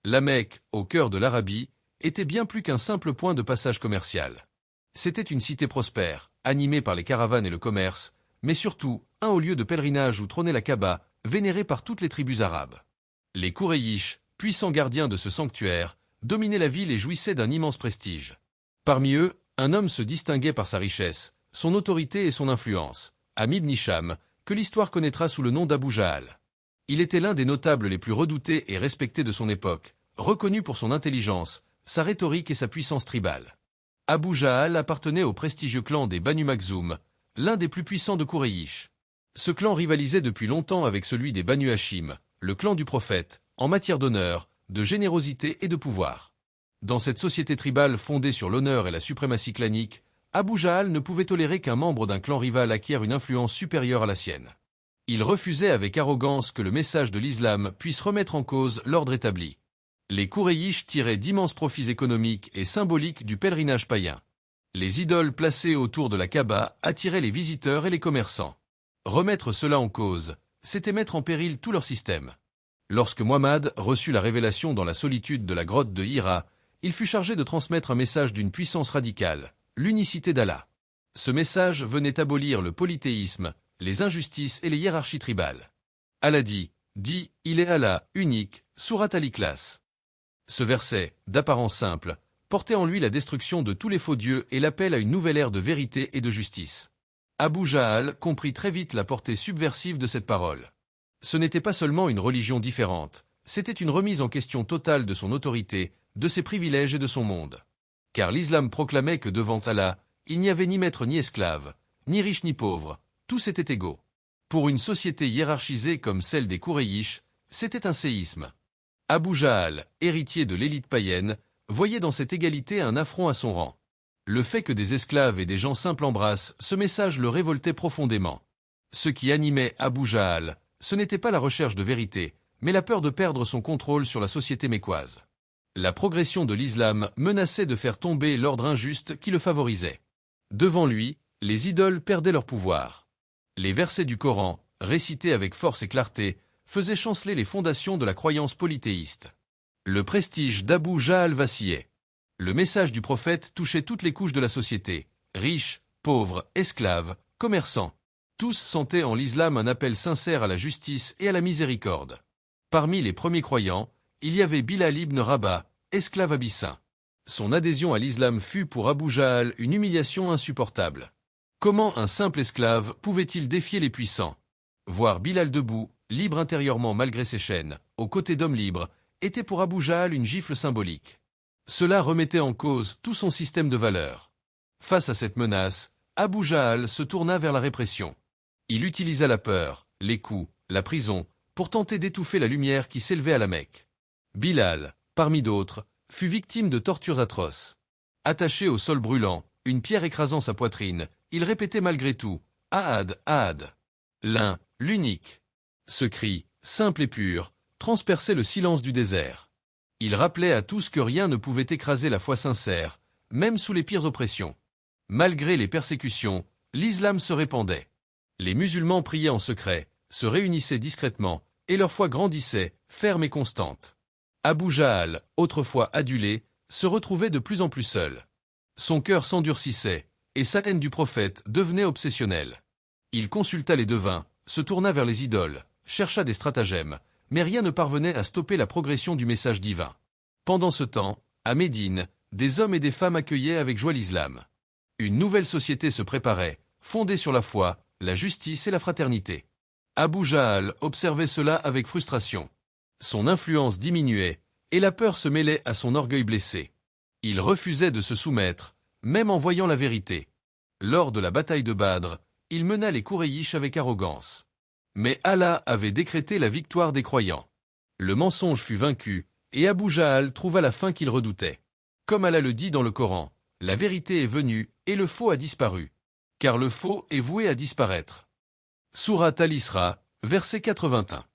La Mecque, au cœur de l'Arabie, était bien plus qu'un simple point de passage commercial. C'était une cité prospère, animée par les caravanes et le commerce, mais surtout un haut lieu de pèlerinage où trônait la Kaaba, vénérée par toutes les tribus arabes. Les Kouraïch, puissants gardiens de ce sanctuaire, dominaient la ville et jouissaient d'un immense prestige. Parmi eux, un homme se distinguait par sa richesse, son autorité et son influence, Amr ibn Hisham, que l'histoire connaîtra sous le nom d'Abu Jahl. Il était l'un des notables les plus redoutés et respectés de son époque, reconnu pour son intelligence, sa rhétorique et sa puissance tribale. Abu Jahl appartenait au prestigieux clan des Banu Makhzoum, l'un des plus puissants de Kouraïch. Ce clan rivalisait depuis longtemps avec celui des Banu Hashim, le clan du prophète, en matière d'honneur, de générosité et de pouvoir. Dans cette société tribale fondée sur l'honneur et la suprématie clanique, Abu Jahl ne pouvait tolérer qu'un membre d'un clan rival acquiert une influence supérieure à la sienne. Il refusait avec arrogance que le message de l'islam puisse remettre en cause l'ordre établi. Les Kouraïch tiraient d'immenses profits économiques et symboliques du pèlerinage païen. Les idoles placées autour de la Kaaba attiraient les visiteurs et les commerçants. Remettre cela en cause, c'était mettre en péril tout leur système. Lorsque Muhammad reçut la révélation dans la solitude de la grotte de Hira, il fut chargé de transmettre un message d'une puissance radicale, l'unicité d'Allah. Ce message venait abolir le polythéisme, les injustices et les hiérarchies tribales. Allah dit, il est Allah, unique, Surat Al-Ikhlas. Ce verset, d'apparence simple, portait en lui la destruction de tous les faux dieux et l'appel à une nouvelle ère de vérité et de justice. Abu Jahl comprit très vite la portée subversive de cette parole. Ce n'était pas seulement une religion différente, c'était une remise en question totale de son autorité, de ses privilèges et de son monde. Car l'islam proclamait que devant Allah, il n'y avait ni maître ni esclave, ni riche ni pauvre, tous étaient égaux. Pour une société hiérarchisée comme celle des Kouraïch, c'était un séisme. Abu Jahl, héritier de l'élite païenne, voyait dans cette égalité un affront à son rang. Le fait que des esclaves et des gens simples embrassent, ce message le révoltait profondément. Ce qui animait Abu Jahl, ce n'était pas la recherche de vérité, mais la peur de perdre son contrôle sur la société mécoise. La progression de l'islam menaçait de faire tomber l'ordre injuste qui le favorisait. Devant lui, les idoles perdaient leur pouvoir. Les versets du Coran, récités avec force et clarté, faisaient chanceler les fondations de la croyance polythéiste. Le prestige d'Abu Jahl vacillait. Le message du prophète touchait toutes les couches de la société, riches, pauvres, esclaves, commerçants. Tous sentaient en l'islam un appel sincère à la justice et à la miséricorde. Parmi les premiers croyants, il y avait Bilal ibn Rabah, esclave abyssin. Son adhésion à l'islam fut pour Abu Jahl une humiliation insupportable. Comment un simple esclave pouvait-il défier les puissants? Voir Bilal debout, libre intérieurement malgré ses chaînes, aux côtés d'hommes libres, était pour Abu Jahl une gifle symbolique. Cela remettait en cause tout son système de valeurs. Face à cette menace, Abu Jahl se tourna vers la répression. Il utilisa la peur, les coups, la prison, pour tenter d'étouffer la lumière qui s'élevait à la Mecque. Bilal, parmi d'autres, fut victime de tortures atroces. Attaché au sol brûlant, une pierre écrasant sa poitrine, il répétait malgré tout « Ahad, Ahad ». L'un, l'unique. Ce cri, simple et pur, transperçait le silence du désert. Il rappelait à tous que rien ne pouvait écraser la foi sincère, même sous les pires oppressions. Malgré les persécutions, l'islam se répandait. Les musulmans priaient en secret, se réunissaient discrètement, et leur foi grandissait, ferme et constante. Abu Jahl, autrefois adulé, se retrouvait de plus en plus seul. Son cœur s'endurcissait, et sa haine du prophète devenait obsessionnelle. Il consulta les devins, se tourna vers les idoles, chercha des stratagèmes, mais rien ne parvenait à stopper la progression du message divin. Pendant ce temps, à Médine, des hommes et des femmes accueillaient avec joie l'islam. Une nouvelle société se préparait, fondée sur la foi, la justice et la fraternité. Abu Jahl observait cela avec frustration. Son influence diminuait, et la peur se mêlait à son orgueil blessé. Il refusait de se soumettre, même en voyant la vérité. Lors de la bataille de Badr, il mena les Kouraïch avec arrogance. Mais Allah avait décrété la victoire des croyants. Le mensonge fut vaincu, et Abu Jahl trouva la fin qu'il redoutait. Comme Allah le dit dans le Coran, la vérité est venue, et le faux a disparu. Car le faux est voué à disparaître. Sourate Al-Isra, verset 81.